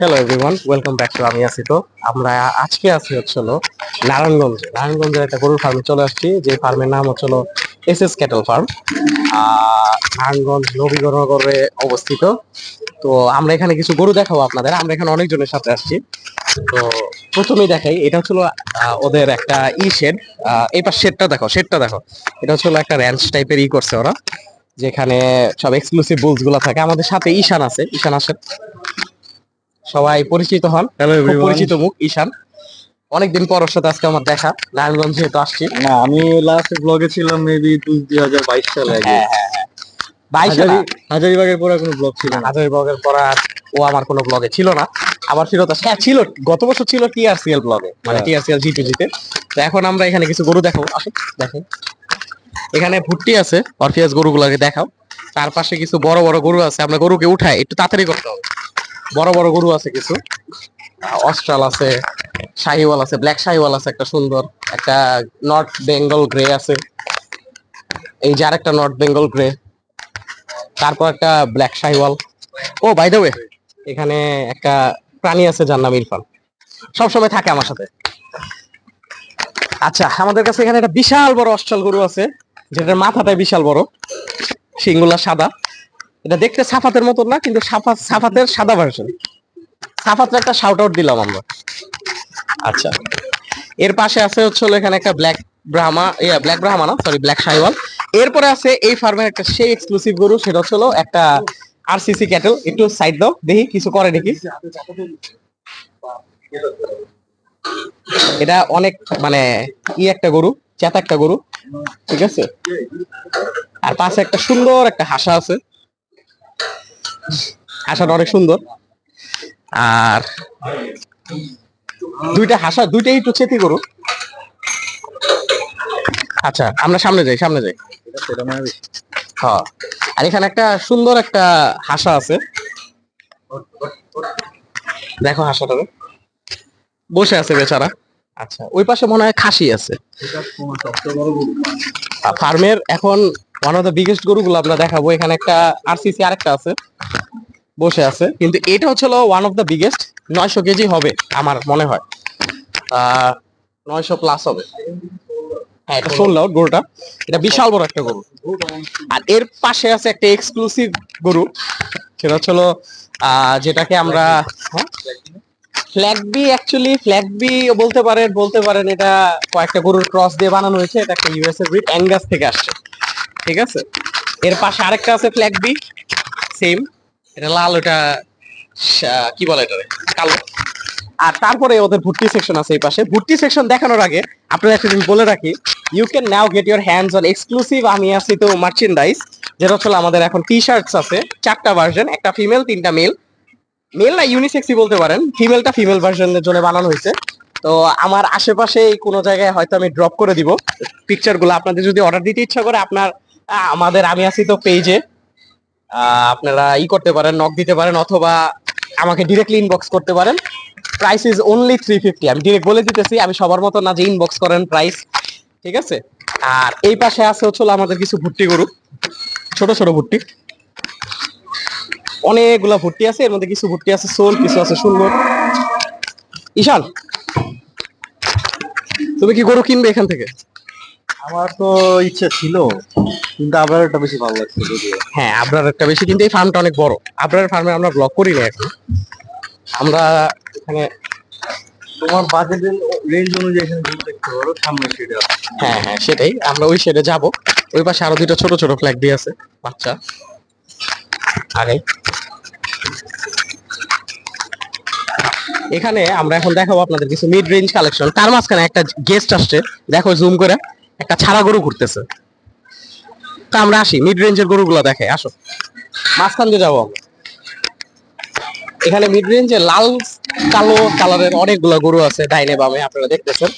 Hello everyone, welcome back to আমি আছি। তো আমরা আজকে আছি হচ্ছিল নারায়ণগঞ্জের একটা গরুর ফার্মে চলে আসছি, যে ফার্মের নাম হচ্ছিল এস ক্যাটল ফার্ম। নারায়ণগঞ্জ নবীনগরে অবস্থিত। তো আমরা এখানে কিছু গরু দেখাবো আপনাদের। আমরা এখানে অনেকজনের সাথে আসছি। তো প্রথমেই দেখাই, এটা হচ্ছিল ওদের একটা শেড। এই পাশ শেডটা দেখো। এটা হচ্ছিল একটা র্যাঞ্চ টাইপের করছে ওরা, যেখানে সব এক্সক্লুসিভ বুলস গুলা থাকে। আমাদের সাথে ঈশান আছে, ঈশান আসেন, সবাই পরিচিত হন। হ্যালো খুব এভরিওয়ান। পরিচিত মুখ ঈশান। অনেকদিন পর ওর সাথে আজকে আমার দেখা, নারায়ণগঞ্জ যেহেতু আসছি। না, আমি লাস্ট ব্লগে ছিলাম মেবি 2022 সালে আগে। হ্যাঁ হ্যাঁ হ্যাঁ, বাইশে না, হাজারিবাগের পরে কোনো ব্লগ ছিল না। হাজারীবাগের পর আর ও আমার কোনো ব্লগে ছিল না। আবার ফিরত আসছে, হ্যাঁ ছিল, গত বছর ছিল টিআরসিএল ব্লগে, মানে টিআরসিএল জিতে। তো এখন আমরা এখানে কিছু গরু দেখাবো, আসো দেখেন। এখানে ভুট্টি আছে, অরফিয়াস গরুগুলোকে দেখাও। তার পাশে কিছু বড় বড় গরু আছে, আমরা গরুকে উঠাই, একটু তাড়াতাড়ি করতে হবে। বড় বড় গরু আছে কিছু, অস্ট্রাল আছে, শাহিওয়াল আছে, ব্ল্যাক শাহিওয়াল আছে একটা সুন্দর, একটা নর্থ বেঙ্গল গ্রে আছে, এই যে আরেকটা নর্থ বেঙ্গল গ্রে, তারপর একটা black Sahiwal. Oh by the way, এখানে একটা প্রাণী আছে যার নাম ইরফান, সবসময় থাকে আমার সাথে। আচ্ছা, আমাদের কাছে এখানে একটা বিশাল বড় অস্ট্রাল গরু আছে, যেটার মাথাটাই বিশাল বড়, শিংগুলা সাদা। এটা দেখতে সাফাতের মতো না, কিন্তু সাফাতের সাদা ভার্সন। সাফাতের একটা শাউট আউট দিলাম আমরা। আচ্ছা, এর পাশে আছে হচ্ছে এখানে একটা ব্ল্যাক ব্রাহ্মা না, সরি, ব্ল্যাক শাহিওয়াল। এরপরে আছে এই ফার্মের একটা সেই এক্সক্লুসিভ গরু, সেটা হচ্ছে একটা আরসিসি ক্যাটেল। একটু সাইড দাও দেখি কিছু করে নাকি। এটা অনেক মানে একটা গরু, চেতা একটা গরু, ঠিক আছে। আর পাশে একটা সুন্দর একটা হাসা আছে, হাসাটা অনেক সুন্দর। আর দুইটা হাসা, দুইটাই একটু চেতি গরু। আচ্ছা, আমরা সামনে যাই। হ্যাঁ, আর এখানে একটা সুন্দর একটা হাসা আছে, দেখো হাসাটা বসে আছে বেচারা। আচ্ছা, ওই পাশে মনে হয় খাসি আছে। ফার্মের এখন ওয়ান অফ দ্য বিগেস্ট গরুগুলো আমরা দেখাবো। এখানে একটা আরসিসি আরেকটা আছে, বসে আছে, কিন্তু এটা হচ্ছে one of the biggest. 900 KG হবে আমার মনে হয়, 900 প্লাস হবে। হ্যাঁ, এটা সোল্ড আউট গরুটা, এটা বিশাল বড় একটা গরু। আর এর পাশে আছে একটা এক্সক্লুসিভ গরু, সেটা হচ্ছে যেটাকে আমরা ফ্ল্যাগবি, অ্যাকচুয়ালি ফ্ল্যাগবি বলতে পারেন। এটা কয়েকটা গরুর ক্রস দিয়ে বানানো হয়েছে। এটা একটা ইউএস এর ব্রিড, অ্যাঙ্গাস থেকে আসছে, ঠিক আছে। এর পাশে আরেকটা আছে ফ্ল্যাগবি, সেম, এটা লাল, ওটা কি বলে এটা, কালো। আর তারপরে ওদের ভুট্টি সেকশন আছে এই পাশে। ভুট্টি সেকশন দেখানোর আগে আপনাদের একটা জিনিস বলে রাখি, you can now get your hands on exclusive আমি আছি তো মার্চেন্ডাইজ, যেটা হচ্ছে আমাদের এখন টি শার্টস আছে 4টা ভার্সন, একটা ফিমেল 3টা মেল। মেল না, ইউনিসেক্সই বলতে পারেন, ফিমেলটা ফিমেল ভার্সনের জন্য বানানো হয়েছে। তো আমার আশেপাশে কোনো জায়গায় হয়তো আমি ড্রপ করে দিব পিকচার গুলো। আপনাদের যদি অর্ডার দিতে ইচ্ছা করে, আপনার আমাদের আমি আছি তো পেজে আপনারা করতে পারেন, নক দিতে পারেন, অথবা আমাকে ডিরেক্টলি ইনবক্স করতে পারেন। Price is only 350। আমি ডিরেক্ট বলে দিতেছি, আমি সবার মতো না যে ইনবক্স করেন প্রাইস, ঠিক আছে। আর এই পাশে আছে হচ্ছে আমাদের কিছু ভুট্টি গরু, ছোট ছোট ভুট্টি, অনেকগুলা ভুট্টি আছে। এর মধ্যে কিছু ভুট্টি আছে সোল, কিছু আছে সুন্দর। ঈশান, তুমি কি গরু কিনবে এখান থেকে? আমার তো ইচ্ছা ছিল, কিন্তু আবার একটা বেশি ভালো লাগছে যদিও। হ্যাঁ, আবরার একটা বেশি, কিন্তু এই ফার্মটা অনেক বড়। আবরার ফার্মে আমরা ব্লগ করি না এখন। আমরা এখানে তোমার বাজেটের রেঞ্জ অনুযায়ী এখানে গরু দেখতে পারো, সামনে শেডে আছে। হ্যাঁ হ্যাঁ, সেটাই, আমরা ওই শেডে যাব। ওই পাশে আরো দুইটা ছোট ছোট ফ্ল্যাগ দিয়ে আছে, বাচ্চা। আরে এখানে আমরা এখন দেখাবো আপনাদের কিছু মিড রেঞ্জ কালেকশন। তার মাঝখানে একটা গেস্ট আসছে, দেখো জুম করে, একটা ছাড়া গরু ঘুরতেছে। তা আমরা আসি মিড রেঞ্জের গরুগুলো দেখে, আসো মাঝখান দিয়ে যাবো আমরা। এখানে মিড রেঞ্জে লাল কালো কালারের অনেকগুলো গরু আছে ডাইনে বামে, আপনারা দেখতেছেন।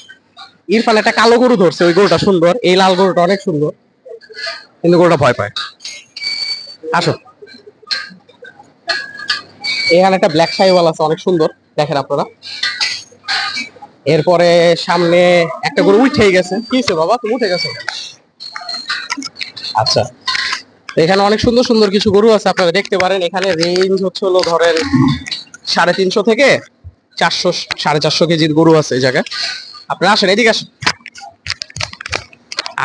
ইরফান একটা কালো গরু ধরছে, ওই গরুটা সুন্দর, এই লাল গরুটা অনেক সুন্দর, কিন্তু গরুটা ভয় পায়। আসো, এখানে একটা ব্ল্যাক শাহিওয়াল আছে, অনেক সুন্দর, দেখেন আপনারা। এরপরে সামনে একটা গরু উঠে গেছে, কি হয়েছে বাবা, তুমি উঠে গেছো? আচ্ছা, এখানে অনেক সুন্দর সুন্দর কিছু গরু আছে, আপনারা দেখতে পারেন। এখানে রেঞ্জ হচ্ছে ধরেন 350 থেকে 400 450 কেজির গরু আছে এই জায়গায়। আপনারা আসেন, এদিকে আসেন।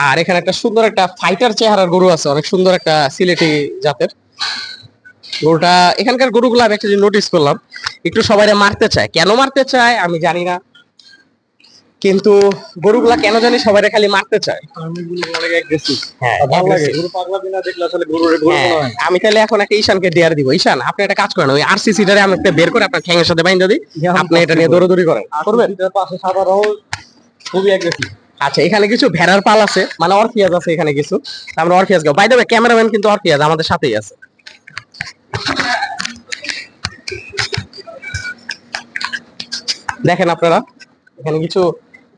আর এখানে একটা সুন্দর একটা ফাইটার চেহারার গরু আছে, অনেক সুন্দর একটা সিলেটি জাতের গরুটা। এখানকার গরুগুলো আমি একটা জিনিস নোটিস করলাম, একটু সবাই মারতে চায়। কেন মারতে চায় আমি জানি না, কিন্তু গরুগুলা কেন জানি সবাই খালি মারতে চায়। অনেক অ্যাগ্রেসিভ। হ্যাঁ, ভালো লাগে aggressive। গরু পাগলা বিনা দেখলে আসলে গরুর গরু হ্যাঁ, মনে হয় না। আমি তাহলে এখন একটা ঈশানকে ডেয়ার দিব। ঈশান, আপনি একটা কাজ করেন, ওই আরসিসি টারে আমি একটা বের করে আপনার ঠ্যাঙের সাথে বাইন্ধা দিই, আপনি এটা নিয়ে দৌড়াদৌড়ি করেন, করবেন? এটার পাশে সাদা রহ খুবই অ্যাগ্রেসিভ। আচ্ছা, এখানে কিছু ভেড়ার পাল আছে, মানে অরফিয়াজ আছে এখানে কিছু। আমরা অরফিয়াজ গাও, বাই দ্য ওয়ে ক্যামেরাম্যান কিন্তু অরফিয়াজ আমাদের সাথেই আছে। দেখেন আপনারা, এখানে কিছু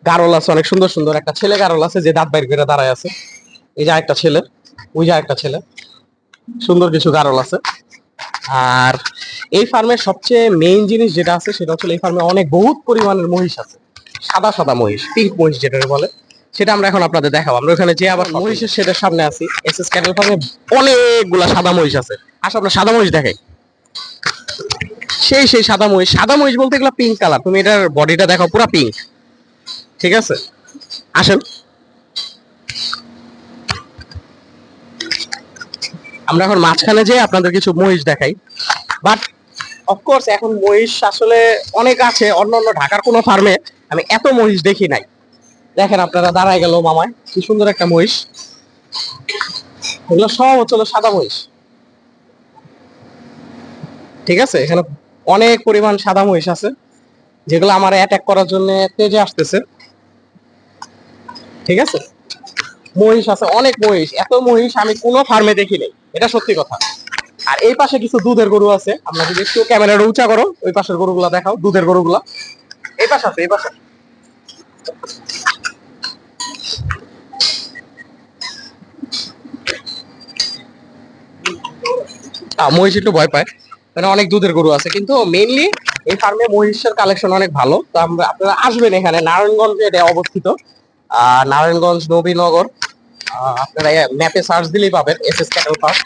গারল আছে, অনেক সুন্দর সুন্দর। একটা ছেলে গারল আছে যে দাঁত বাইর করে দাঁড়ায় আছে। এই যে একটা ছেলে, ওই যে একটা ছেলে, সুন্দর কিছু গারল আছে। আর এই ফার্মের সবচেয়ে মেইন জিনিস যেটা আছে সেটা হচ্ছে এই ফার্মে অনেক বহুত পরিমাণের মহিষ আছে, সাদা সাদা মহিষ, পিঙ্ক মহিষ যেটা বলে, সেটা আমরা এখন আপনাদের দেখাবো। আমরা ওখানে যে আবার মহিষের সেটার সামনে আছি, এসএস ক্যাটেল ফার্মে অনেকগুলা সাদা মহিষ আছে। আসো আমরা সাদা মহিষ দেখাই। সেই সেই সাদা মহিষ, সাদা মহিষ বলতে এগুলো পিঙ্ক কালার। তুমি এটার বডিটা দেখো, পুরো পিঙ্ক। ঠিক আছে, আসেন আমরা এখন মাঝখানে যে আপনাদের কিছু মহিষ দেখাই। বাট অফকোর্স এখন মহিষ আসলে অনেক আছে, অন্য অন্য ঢাকার কোনো ফার্মে আমি এত মহিষ দেখি নাই। দেখেন আপনারা, দাঁড়ায় গেল মামায়, কি সুন্দর একটা মহিষ। এগুলো সব হচ্ছে সাদা মহিষ। ঠিক আছে, এখানে অনেক পরিমাণ সাদা মহিষ আছে যেগুলো আমার অ্যাটাক করার জন্য তেজে আসতেছে। ঠিক আছে, মহিষ আছে অনেক মহিষ, এত মহিষ আমি কোনো ফার্মে দেখি নাই, এটা সত্যি কথা। আর এই পাশে কিছু দুধের গরু আছে, আমরা যদি একটু ক্যামেরাটা উঁচা করো, ওই পাশের গরুগুলা দেখাও, দুধের গরুগুলা এই পাশে আছে, এই পাশে। মহিষ একটু ভয় পায়, মানে অনেক দুধের গরু আছে, কিন্তু মেইনলি এই ফার্মে মহিষের কালেকশন অনেক ভালো। তো আমরা, আপনারা আসবেন এখানে, নারায়ণগঞ্জে এটা অবস্থিত। নারায়ণগঞ্জ নবীনগর, আপনারা ম্যাপে সার্চ দিলেই পাবেন এসএস ক্যাটেল ফার্ম।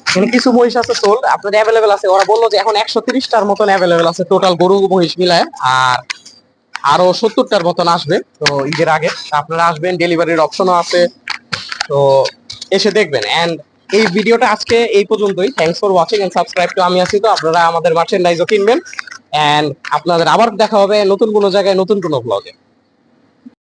এখানে কিছু মহিষ আছে সোল, আপনাদের অ্যাভেলেবেল আছে। ওরা বললো যে এখন 130টার মতন অ্যাভেলেবেল আছে টোটাল গরু মহিষ মিলায়, আর আরো 70টার মতন আসবে তো ঈদের আগে। আপনারা আসবেন, ডেলিভারির অপশনও আছে, তো এসে দেখবেন। এন্ড এই ভিডিওটা আজকে এই পর্যন্তই। Thanks for watching and subscribe to আমি আছি। তো আপনারা আমাদের মার্চেন্ডাইজও কিনবেন, এন্ড আপনাদের আবার দেখা হবে নতুন কোনো জায়গায় নতুন কোনো ব্লগে।